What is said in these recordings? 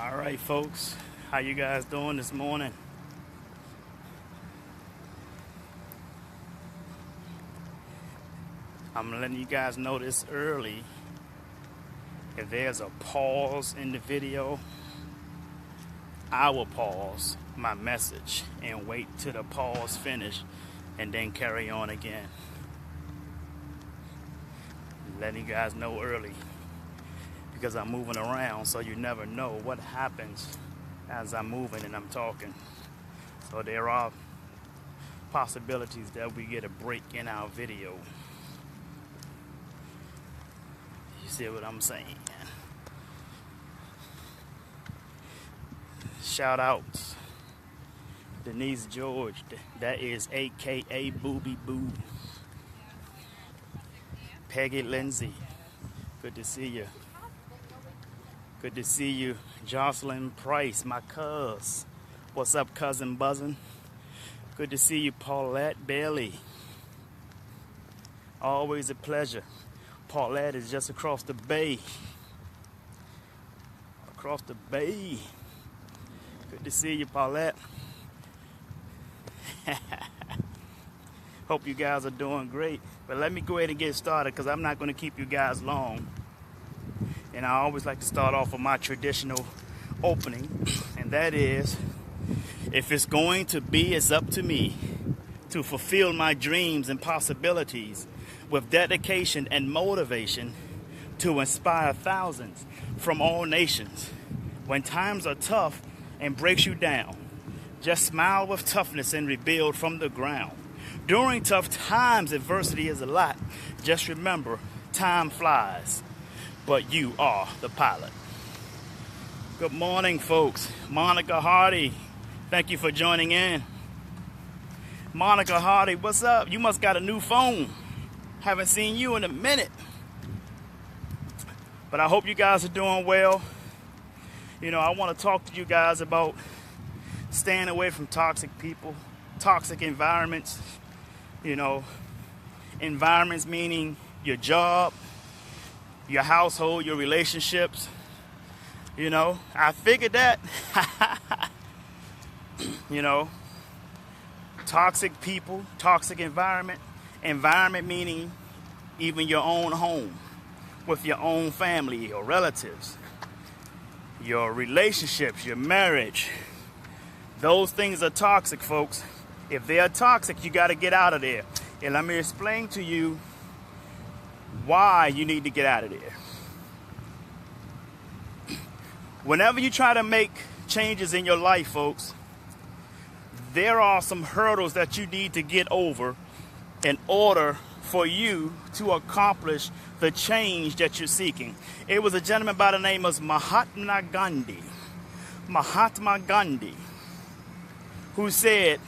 All right, folks, how you guys doing this morning? I'm letting you guys know this early. If there's a pause in the video, I will pause my message and wait till the pause finish and then carry on again. Letting you guys know early because I'm moving around, so you never know what happens as I'm moving and I'm talking. So there are possibilities that we get a break in our video. You see what I'm saying? Shout outs. Denise George, that is AKA Booby Boo. Peggy Lindsay, good to see you. Good to see you. Jocelyn Price, my cuz. What's up, cousin buzzin'? Good to see you, Paulette Bailey. Always a pleasure. Paulette is just across the bay. Across the bay. Good to see you, Paulette. Hope you guys are doing great. But let me go ahead and get started because I'm not going to keep you guys long. And I always like to start off with my traditional opening. And that is, if it's going to be, it's up to me to fulfill my dreams and possibilities with dedication and motivation to inspire thousands from all nations. When times are tough and breaks you down, just smile with toughness and rebuild from the ground. During tough times, adversity is a lot. Just remember, time flies, but you are the pilot. Good morning, folks. Monica Hardy, thank you for joining in. Monica Hardy, what's up? You must got a new phone. Haven't seen you in a minute. But I hope you guys are doing well. You know, I want to talk to you guys about staying away from toxic people, toxic environments. You know, environments meaning your job, your household, your relationships. You know, I figured that. You know, toxic people, toxic environment. Environment meaning even your own home with your own family, your relatives, your relationships, your marriage. Those things are toxic, folks. If they are toxic, you got to get out of there. And let me explain to you why you need to get out of there. Whenever you try to make changes in your life, folks, there are some hurdles that you need to get over in order for you to accomplish the change that you're seeking. It was a gentleman by the name of Mahatma Gandhi, who said,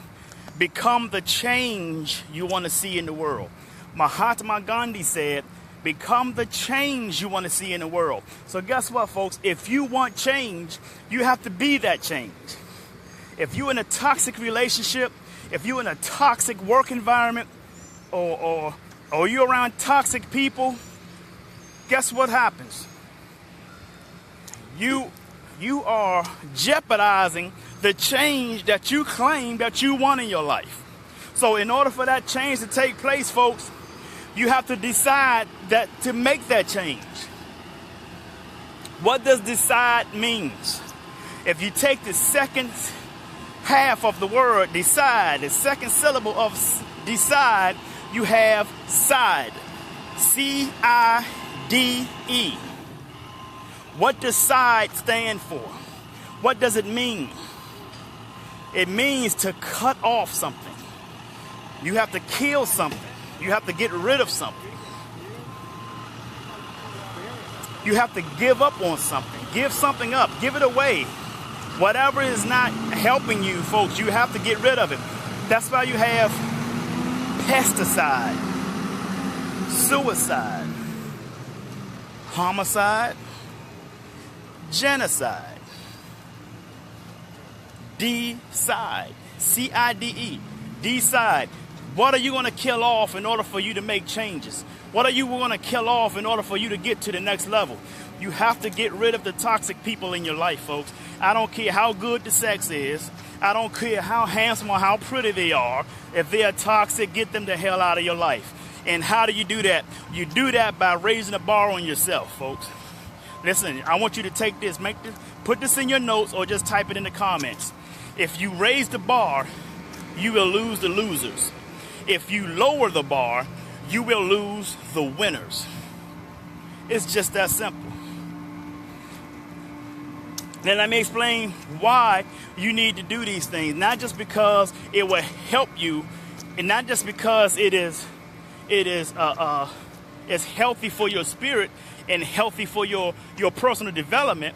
become the change you want to see in the world. Mahatma Gandhi said, become the change you want to see in the world. So guess what, folks? If you want change, you have to be that change. If you're in a toxic relationship, if you're in a toxic work environment, or you're around toxic people, guess what happens? You are jeopardizing the change that you claim that you want in your life. So in order for that change to take place, folks, you have to decide that to make that change. What does decide means? If you take the second half of the word decide, the second syllable of decide, you have side. C-I-D-E. What does side stand for? What does it mean? It means to cut off something. You have to kill something. You have to get rid of something. You have to give up on something. Give something up. Give it away. Whatever is not helping you, folks, you have to get rid of it. That's why you have pesticide, suicide, homicide, genocide. Decide. C-I-D-E. Decide. What are you going to kill off in order for you to make changes? What are you going to kill off in order for you to get to the next level? You have to get rid of the toxic people in your life, folks. I don't care how good the sex is. I don't care how handsome or how pretty they are. If they are toxic, get them the hell out of your life. And how do you do that? You do that by raising the bar on yourself, folks. Listen, I want you to take this, put this in your notes or just type it in the comments. If you raise the bar, you will lose the losers. If you lower the bar, you will lose the winners. It's just that simple. Then let me explain why you need to do these things. Not just because it will help you, and not just because it's healthy for your spirit and healthy for your personal development,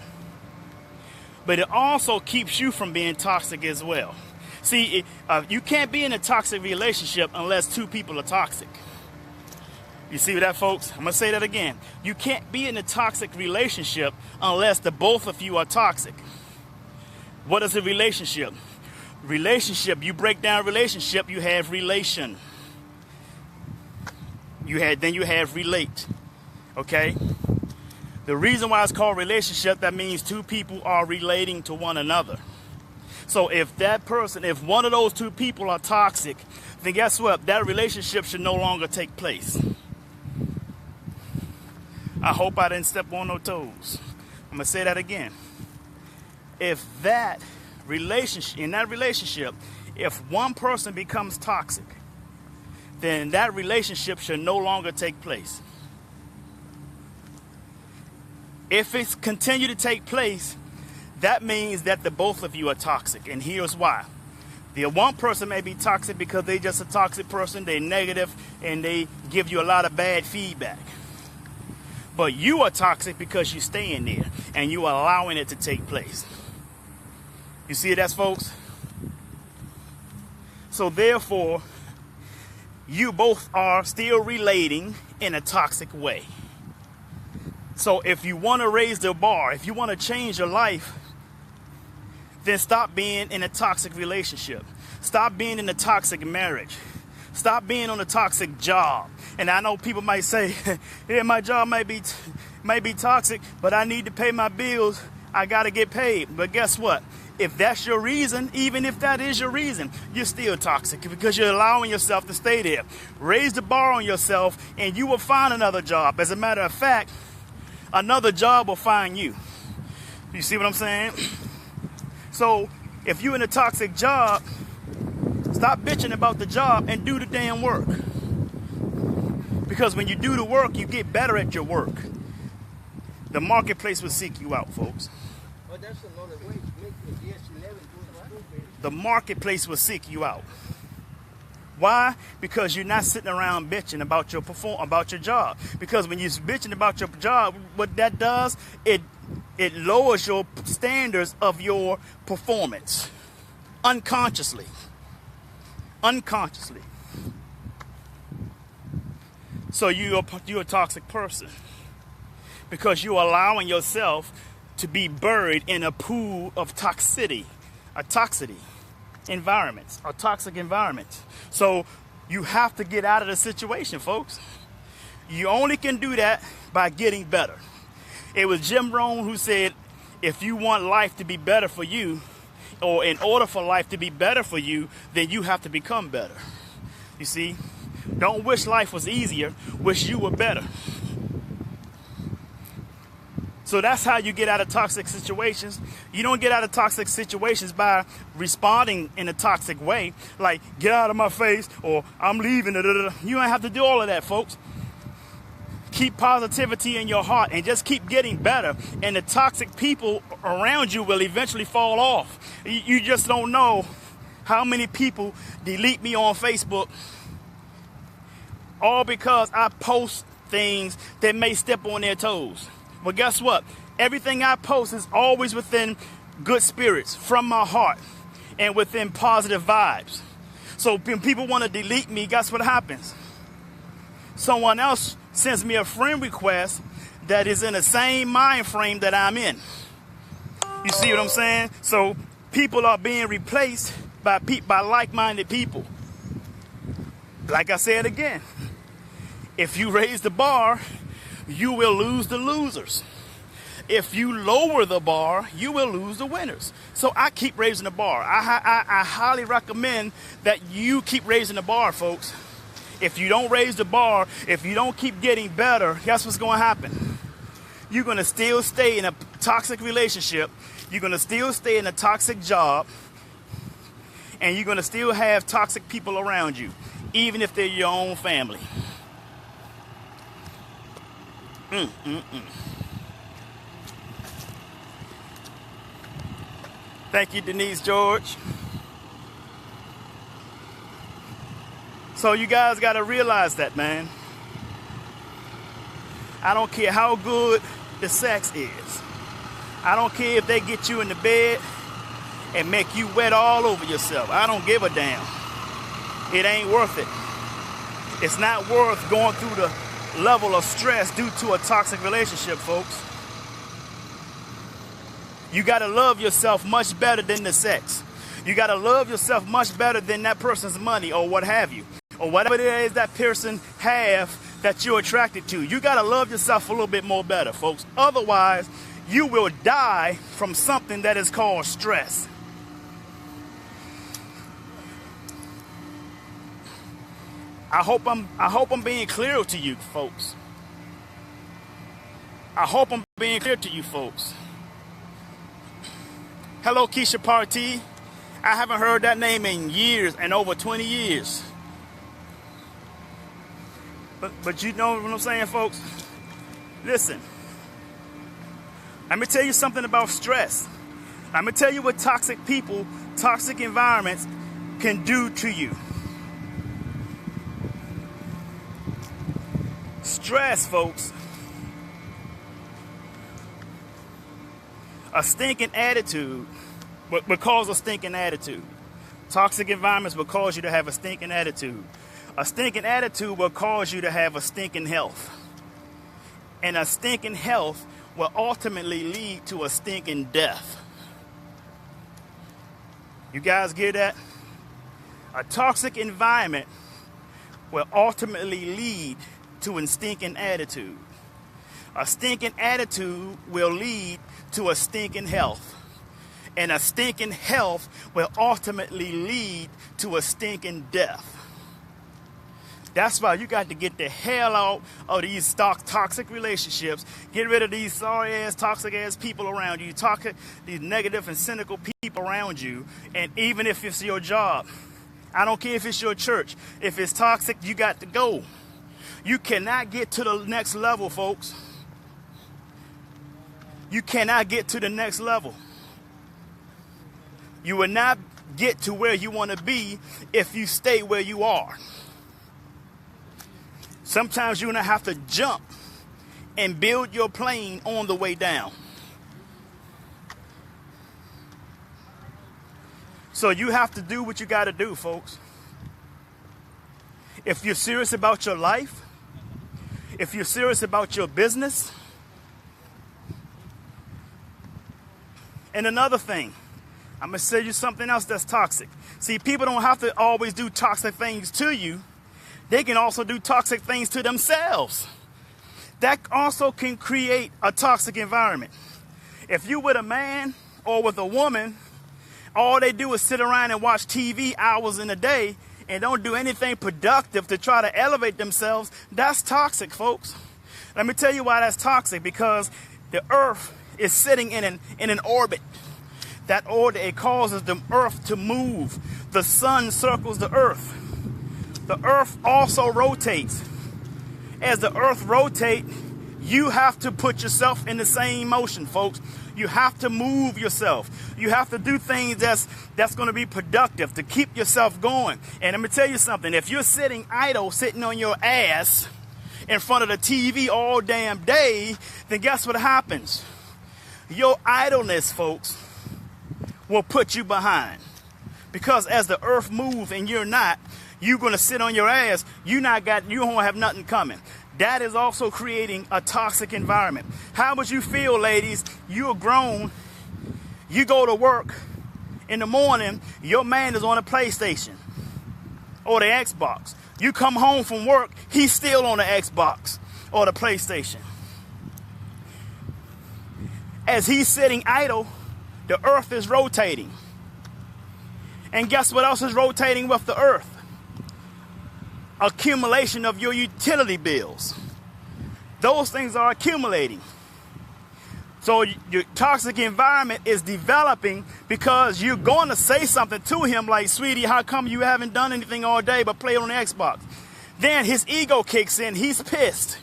but it also keeps you from being toxic as well. See, you can't be in a toxic relationship unless two people are toxic. You see that, folks? I'm going to say that again. You can't be in a toxic relationship unless the both of you are toxic. What is a relationship? Relationship, you break down relationship, you have relation. Then you have relate. Okay? The reason why it's called relationship, that means two people are relating to one another. So if one of those two people are toxic, then guess what? That relationship should no longer take place. I hope I didn't step on no toes. I'm going to say that again. If in that relationship, if one person becomes toxic, then that relationship should no longer take place. If it's continue to take place, that means that the both of you are toxic, and here's why. The one person may be toxic because they're just a toxic person, they're negative, and they give you a lot of bad feedback. But you are toxic because you're staying there, and you are allowing it to take place. You see that, folks? So therefore, you both are still relating in a toxic way. So if you want to raise the bar, if you want to change your life, then stop being in a toxic relationship. Stop being in a toxic marriage. Stop being on a toxic job. And I know people might say, yeah, my job might be toxic, but I need to pay my bills. I got to get paid. But guess what? If that's your reason, even if that is your reason, you're still toxic because you're allowing yourself to stay there. Raise the bar on yourself and you will find another job. As a matter of fact, another job will find you. You see what I'm saying? So if you're in a toxic job, stop bitching about the job and do the damn work. Because when you do the work, you get better at your work. The marketplace will seek you out, folks. Well, that's another way to make the DS11 the marketplace will seek you out. Why? Because you're not sitting around bitching about your job. Because when you're bitching about your job, what that does, it lowers your standards of your performance unconsciously. So you're a toxic person because you're allowing yourself to be buried in a pool of toxic environments. So you have to get out of the situation, folks. You only can do that by getting better. It was Jim Rohn who said, if you want life to be better for you, or in order for life to be better for you, then you have to become better. You see? Don't wish life was easier, wish you were better. So that's how you get out of toxic situations. You don't get out of toxic situations by responding in a toxic way, like get out of my face or I'm leaving. You don't have to do all of that, folks. Keep positivity in your heart and just keep getting better. And the toxic people around you will eventually fall off. You just don't know how many people delete me on Facebook, all because I post things that may step on their toes. Well, guess what? Everything I post is always within good spirits, from my heart, and within positive vibes. So when people want to delete me, guess what happens? Someone else sends me a friend request that is in the same mind frame that I'm in. You see what I'm saying? So people are being replaced by like-minded people. like I said again, if you raise the bar, you will lose the losers. If you lower the bar, you will lose the winners. So I keep raising the bar. I highly recommend that you keep raising the bar, folks. If you don't raise the bar, if you don't keep getting better, guess what's going to happen? You're going to still stay in a toxic relationship. You're going to still stay in a toxic job. And you're going to still have toxic people around you, even if they're your own family. Thank you, Denise George. So you guys got to realize that, man. I don't care how good the sex is. I don't care if they get you in the bed and make you wet all over yourself. I don't give a damn. It ain't worth it. It's not worth going through the level of stress due to a toxic relationship, folks. You got to love yourself much better than the sex. You got to love yourself much better than that person's money or what have you, or whatever it is that person have that you're attracted to. You got to love yourself a little bit more better, folks. Otherwise, you will die from something that is called stress. I hope I'm being clear to you, folks. I hope I'm being clear to you, folks. Hello, Keisha Party. I haven't heard that name in years, and over 20 years. But you know what I'm saying, folks? Listen. Let me tell you something about stress. Let me tell you what toxic people, toxic environments can do to you. Stress, folks. A stinking attitude will cause a stinking attitude. Toxic environments will cause you to have a stinking attitude. A stinking attitude will cause you to have a stinking health. And a stinking health will ultimately lead to a stinking death. You guys get that? A toxic environment will ultimately lead to a stinking attitude. A stinking attitude will lead to a stinking health. And a stinking health will ultimately lead to a stinking death. That's why you got to get the hell out of these toxic relationships. Get rid of these sorry-ass, toxic-ass people around you. These negative and cynical people around you. And even if it's your job, I don't care if it's your church. If it's toxic, you got to go. You cannot get to the next level, folks. You cannot get to the next level. You will not get to where you want to be if you stay where you are. Sometimes you're going to have to jump and build your plane on the way down. So you have to do what you got to do, folks. If you're serious about your life, if you're serious about your business. And another thing, I'm going to tell you something else that's toxic. See, people don't have to always do toxic things to you. They can also do toxic things to themselves. That also can create a toxic environment. If you're with a man or with a woman, all they do is sit around and watch TV hours in a day and don't do anything productive to try to elevate themselves, that's toxic, folks. Let me tell you why that's toxic. Because the earth is sitting in an orbit. That orbit, it causes the earth to move. The sun circles the earth. The earth also rotates. As the earth rotates, you have to put yourself in the same motion, folks. You have to move yourself. You have to do things that's going to be productive to keep yourself going. And let me tell you something. If you're sitting idle, sitting on your ass in front of the TV all damn day, then guess what happens? Your idleness, folks, will put you behind. Because as the earth moves and you're not, you're going to sit on your ass. You don't have nothing coming. That is also creating a toxic environment. How would you feel, ladies? You're grown. You go to work in the morning. Your man is on a PlayStation or the Xbox. You come home from work, he's still on the Xbox or the PlayStation. As he's sitting idle, the earth is rotating. And guess what else is rotating with the earth? Accumulation of your utility bills. Those things are accumulating. So your toxic environment is developing because you're going to say something to him like, sweetie, how come you haven't done anything all day but play on the Xbox? Then his ego kicks in. He's pissed.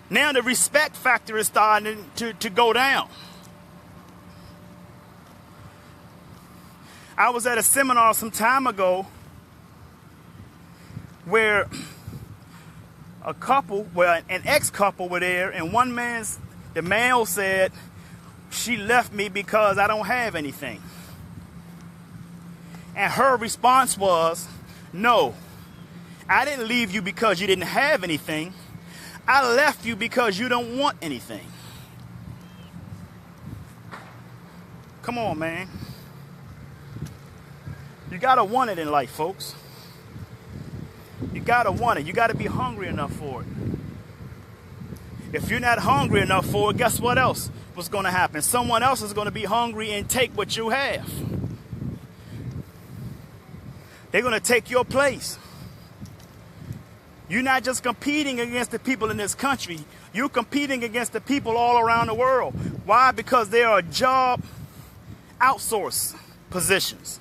Now the respect factor is starting to go down. I was at a seminar some time ago where an ex-couple were there, and the male said, she left me because I don't have anything. And her response was, no, I didn't leave you because you didn't have anything. I left you because you don't want anything. Come on, man. You gotta want it in life, folks. You gotta want it. You gotta be hungry enough for it. If you're not hungry enough for it, guess what else was gonna happen? Someone else is gonna be hungry and take what you have. They're gonna take your place. You're not just competing against the people in this country. You're competing against the people all around the world. Why? Because there are job outsource positions.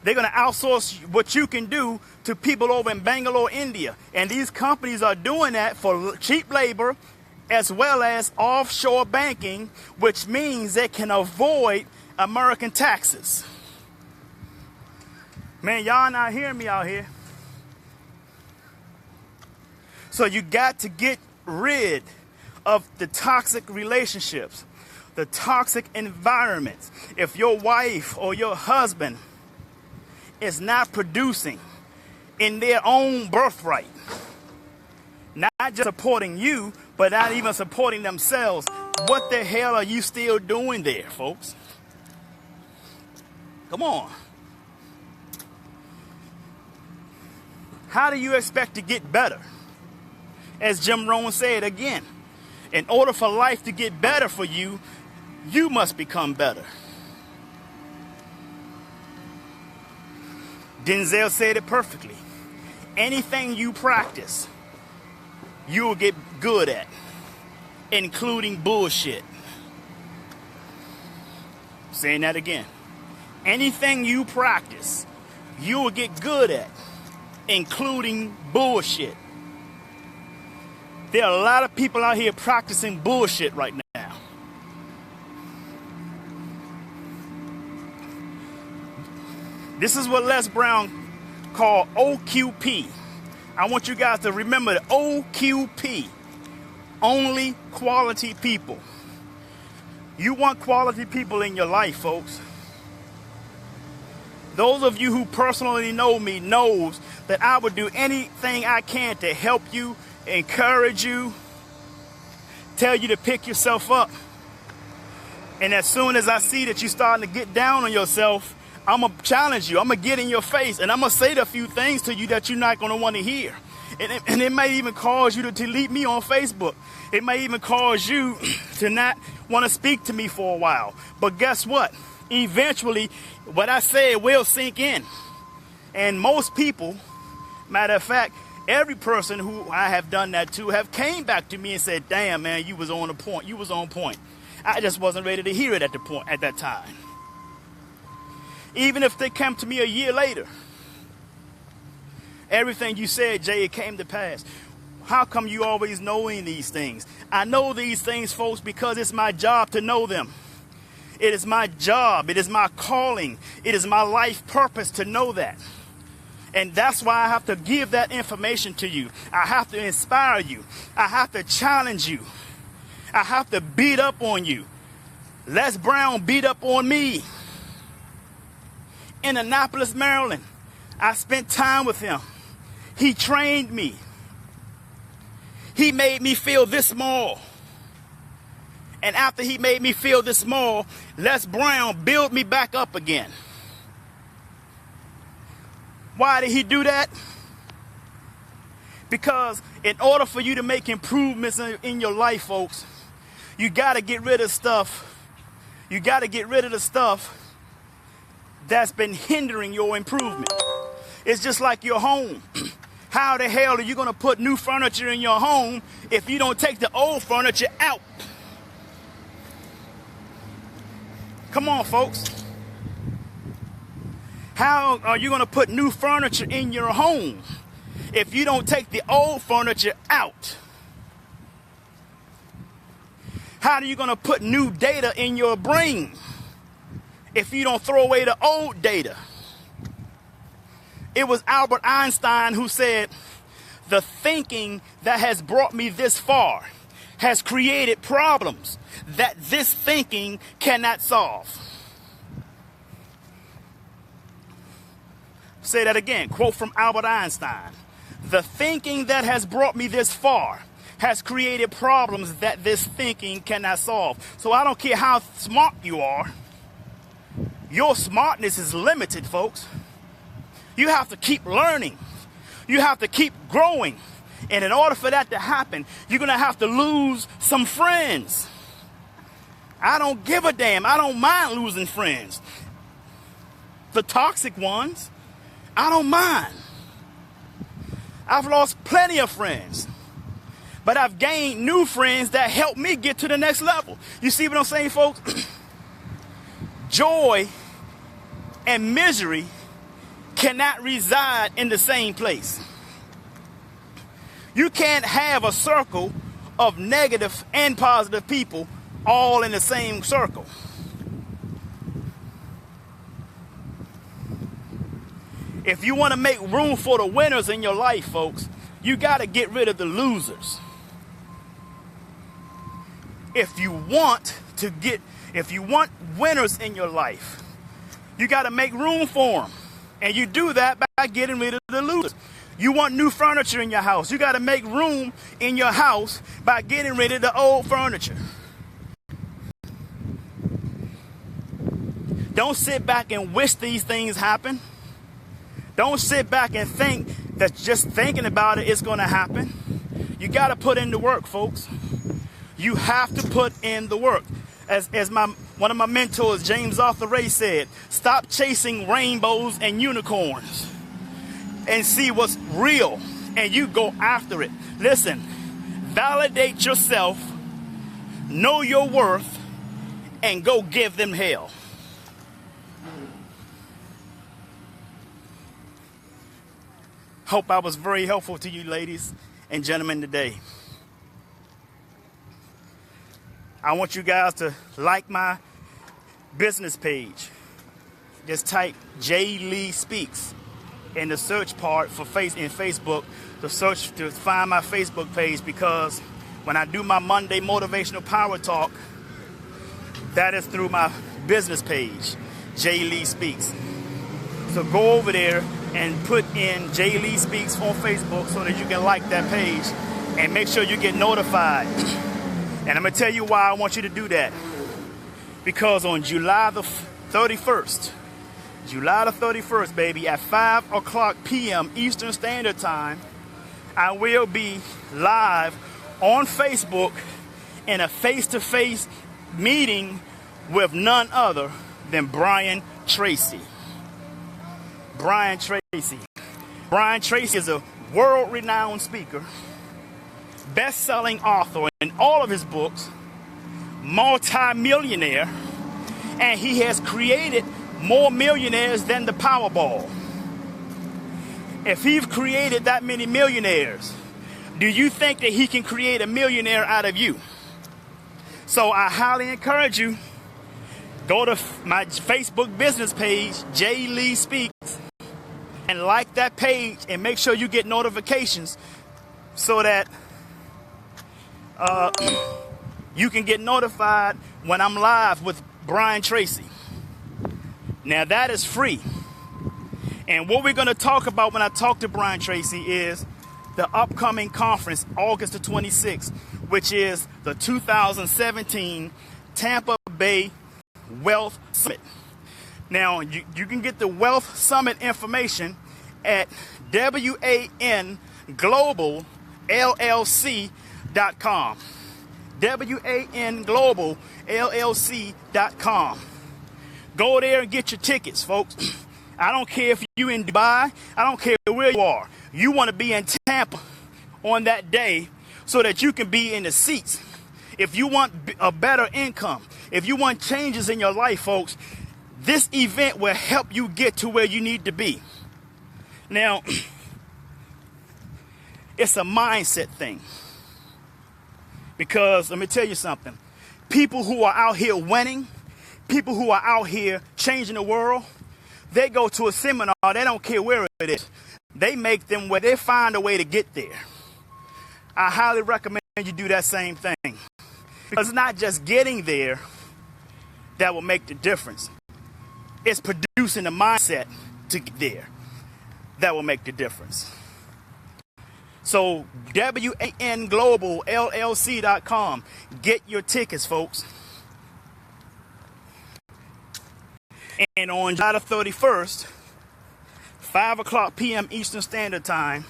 They're going to outsource what you can do to people over in Bangalore, India. And these companies are doing that for cheap labor as well as offshore banking, which means they can avoid American taxes. Man, y'all not hearing me out here. So you got to get rid of the toxic relationships, the toxic environments. If your wife or your husband is not producing in their own birthright, not just supporting you, but not even supporting themselves, what the hell are you still doing there, folks? Come on. How do you expect to get better? As Jim Rohn said again, in order for life to get better for you, you must become better. Denzel said it perfectly. Anything you practice, you will get good at, including bullshit. Saying that again. Anything you practice, you will get good at, including bullshit. There are a lot of people out here practicing bullshit right now. This is what Les Brown called OQP. I want you guys to remember the OQP. Only quality people. You want quality people in your life, folks. Those of you who personally know me knows that I would do anything I can to help you, encourage you, tell you to pick yourself up. And as soon as I see that you're starting to get down on yourself, I'm going to challenge you. I'm going to get in your face, and I'm going to say a few things to you that you're not going to want to hear. And it may even cause you to delete me on Facebook. It may even cause you to not want to speak to me for a while. But guess what? Eventually, what I say will sink in. And most people, matter of fact, every person who I have done that to have came back to me and said, damn, man, you was on the point. You was on point. I just wasn't ready to hear it at that time. Even if they come to me a year later, everything you said, Jay, it came to pass. How come you always knowing these things? I know these things, folks, because it's my job to know them. It is my job. It is my calling. It is my life purpose to know that. And that's why I have to give that information to you. I have to inspire you. I have to challenge you. I have to beat up on you. Les Brown beat up on me. In Annapolis, Maryland, I spent time with him. He trained me. He made me feel this small. And after he made me feel this small, Les Brown built me back up again. Why did he do that? Because in order for you to make improvements in your life, folks, you got to get rid of stuff. You got to get rid of the stuff that's been hindering your improvement. It's just like your home. How the hell are you going to put new furniture in your home if you don't take the old furniture out? Come on, folks. How are you going to put new furniture in your home if you don't take the old furniture out? How are you going to put new data in your brain if you don't throw away the old data? It was Albert Einstein who said, "The thinking that has brought me this far has created problems that this thinking cannot solve." Say that again. Quote from Albert Einstein. "The thinking that has brought me this far has created problems that this thinking cannot solve." So I don't care how smart you are. Your smartness is limited, folks. You have to keep learning. You have to keep growing. And in order for that to happen, you're going to have to lose some friends. I don't give a damn. I don't mind losing friends. The toxic ones, I don't mind. I've lost plenty of friends. But I've gained new friends that help me get to the next level. You see what I'm saying, folks? Joy and misery cannot reside in the same place. You can't have a circle of negative and positive people all in the same circle. If you want to make room for the winners in your life, folks, you got to get rid of the losers. If you want winners in your life, you got to make room for them. And you do that by getting rid of the losers. You want new furniture in your house. You got to make room in your house by getting rid of the old furniture. Don't sit back and wish these things happen. Don't sit back and think that just thinking about it is going to happen. You got to put in the work, folks. You have to put in the work. As one of my mentors, James Arthur Ray, said, "Stop chasing rainbows and unicorns and see what's real, and you go after it." Listen, validate yourself, know your worth, and go give them hell. Hope I was very helpful to you, ladies and gentlemen, today. I want you guys to like my business page. Just type J. Lee Speaks in the search part for Facebook to find my Facebook page, because when I do my Monday Motivational Power Talk, that is through my business page, J. Lee Speaks. So go over there and put in J. Lee Speaks on Facebook so that you can like that page and make sure you get notified. And I'm going to tell you why I want you to do that. Because on July the 31st, baby, at 5 o'clock p.m. Eastern Standard Time, I will be live on Facebook in a face-to-face meeting with none other than Brian Tracy. Brian Tracy. Brian Tracy is a world-renowned speaker, best-selling author in all of his books, multi-millionaire, and he has created more millionaires than the Powerball. If he's created that many millionaires, do you think that he can create a millionaire out of you? So I highly encourage you, go to my Facebook business page, J. Lee Speaks, and like that page and make sure you get notifications so that you can get notified when I'm live with Brian Tracy. Now that is free. And what we're going to talk about when I talk to Brian Tracy is the upcoming conference, August the 26th, which is the 2017 Tampa Bay Wealth Summit. Now, you can get the Wealth Summit information at WANGlobalLLC.com. WANGlobalLLC.com. Go there and get your tickets, folks. I don't care if you're in Dubai. I don't care where you are. You want to be in Tampa on that day so that you can be in the seats. If you want a better income, if you want changes in your life, folks, this event will help you get to where you need to be. Now, it's a mindset thing. Because let me tell you something. People who are out here winning, people who are out here changing the world, they go to a seminar, they don't care where it is. They make them where they find a way to get there. I highly recommend you do that same thing. Because it's not just getting there that will make the difference. It's producing the mindset to get there that will make the difference. So WANGlobalLLC.com. Get your tickets, folks. And on July the 31st, 5 o'clock p.m. Eastern Standard Time,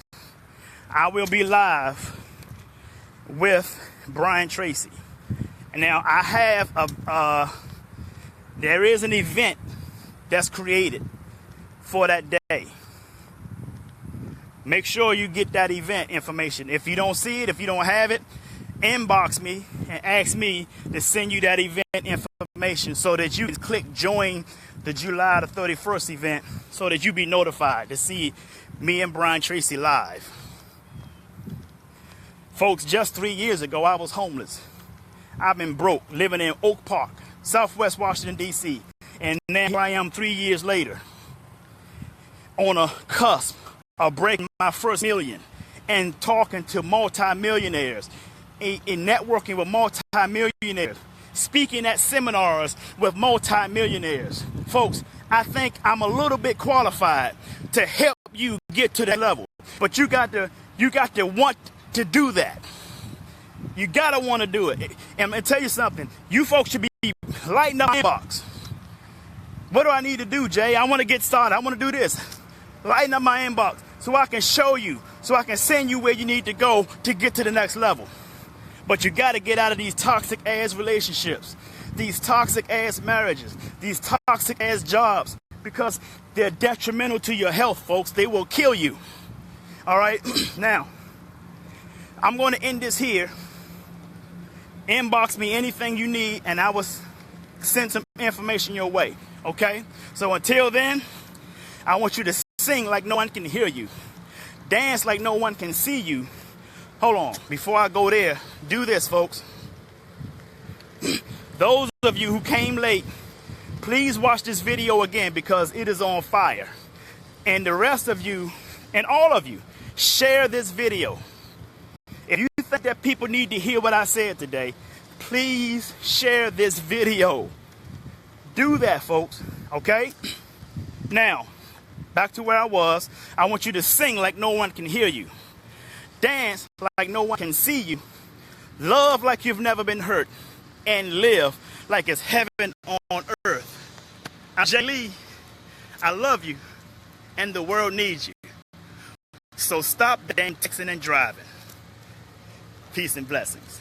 I will be live with Brian Tracy. And now I have there is an event that's created for that day. Make sure you get that event information. If you don't see it, if you don't have it, inbox me and ask me to send you that event information so that you can click join the July the 31st event so that you be notified to see me and Brian Tracy live. Folks, just 3 years ago, I was homeless. I've been broke, living in Oak Park, Southwest Washington, D.C. And now here I am 3 years later on a cusp of breaking my first million and talking to multimillionaires, in networking with multimillionaires, speaking at seminars with multimillionaires. Folks, I think I'm a little bit qualified to help you get to that level. But you got to want to do that. You gotta want to do it. And I'm gonna tell you something. You folks should be lighting up my inbox. What do I need to do, Jay? I want to get started. I want to do this. Lighten up my inbox so I can show you, so I can send you where you need to go to get to the next level. But you got to get out of these toxic ass relationships, these toxic ass marriages, these toxic ass jobs, because they're detrimental to your health, folks. They will kill you. All right. Now, I'm going to end this here. Inbox me anything you need, and I will send some information your way. Okay? So until then, I want you to sing like no one can hear you. Dance like no one can see you. Hold on. Before I go there, do this, folks. Those of you who came late, please watch this video again because it is on fire. And the rest of you, and all of you, share this video. If you think that people need to hear what I said today, please share this video. Do that, folks. Okay? Now, back to where I was. I want you to sing like no one can hear you. Dance like no one can see you. Love like you've never been hurt. And live like it's heaven on earth. I'm Jay Lee. I love you. And the world needs you. So stop the dang texting and driving. Peace and blessings.